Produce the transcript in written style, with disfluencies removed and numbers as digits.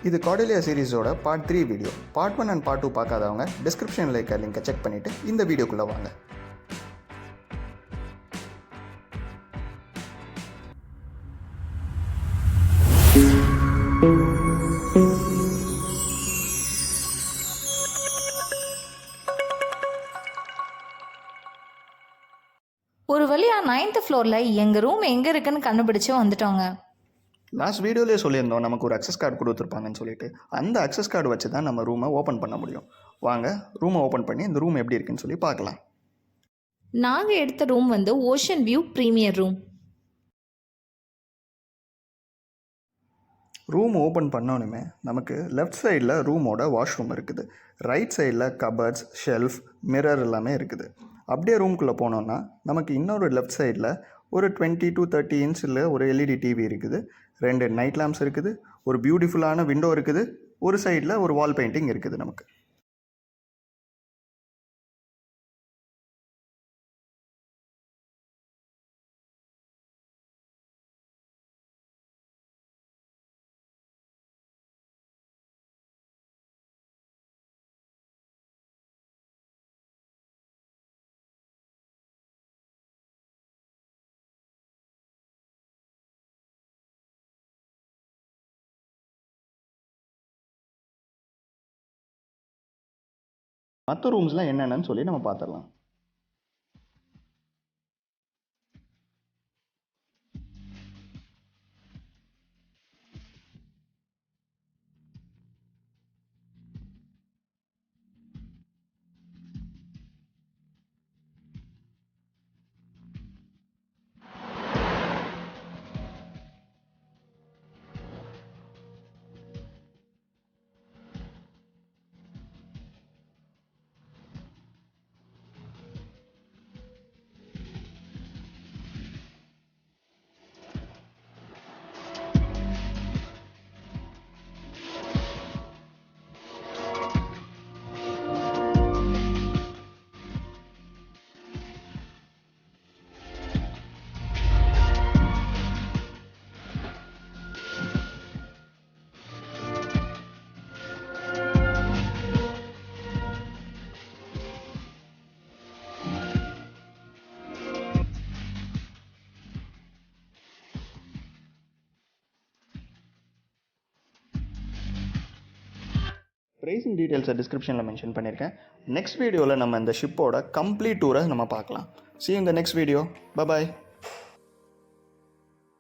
இது Cordelia சீரிஸோட part 3 video. Part 1 and part 2 பார்க்காதவங்க டிஸ்கிரிப்ஷனில் இருக்க லிங்கை செக் பண்ணிவிட்டு இந்த வீடியோக்குள்ளே வாங்க. ஒரு வழியாக 9th ஃப்ளோரில் எங்கள் ரூம் எங்கே இருக்குன்னு கண்டுபிடிச்சி வந்துட்டோங்க. லாஸ்ட் வீடியோலேயே சொல்லியிருந்தோம் நமக்கு ஒரு அக்சஸ் கார்டு கொடுத்துருப்பாங்கன்னு சொல்லிட்டு. அந்த அக்சஸ் கார்டு வச்சு தான் நம்ம ரூமை ஓப்பன் பண்ண முடியும். வாங்க ரூமை ஓப்பன் பண்ணி இந்த ரூம் எப்படி இருக்குன்னு சொல்லி பார்க்கலாம். நாங்கள் எடுத்த ரூம் வந்து ocean view premier room. Room open பண்ணோன்னுமே நமக்கு லெஃப்ட் சைடில் ரூமோட வாஷ்ரூம் இருக்குது. ரைட் சைடில் கபர்ட்ஸ், ஷெல்ஃப், மிரர் எல்லாமே இருக்குது. அப்படியே ரூம்குள்ளே போனோன்னா நமக்கு இன்னொரு லெஃப்ட் சைடில் ஒரு 20 to 30 இன்ச்சில் ஒரு எல்இடி டிவி இருக்குது. 2 நைட் லேம்ப்ஸ் இருக்குது. ஒரு பியூட்டிஃபுல்லான விண்டோ இருக்குது. ஒரு சைடில் ஒரு வால் பெயிண்டிங் இருக்குது நமக்கு. மற்ற ரூம்ஸ்லாம் என்னென்னு சொல்லி நம்ம பார்த்துடலாம். ப்ரைஸிங் டீட்டெயில்ஸை டிஸ்கிரிப்ஷனில் மென்ஷன் பண்ணியிருக்கேன். நெக்ஸ்ட் வீடியோவில் நம்ம இந்த ஷிப்போட கம்ப்ளீட் டூரை நம்ம பார்க்கலாம். See you in the next video. Bye bye.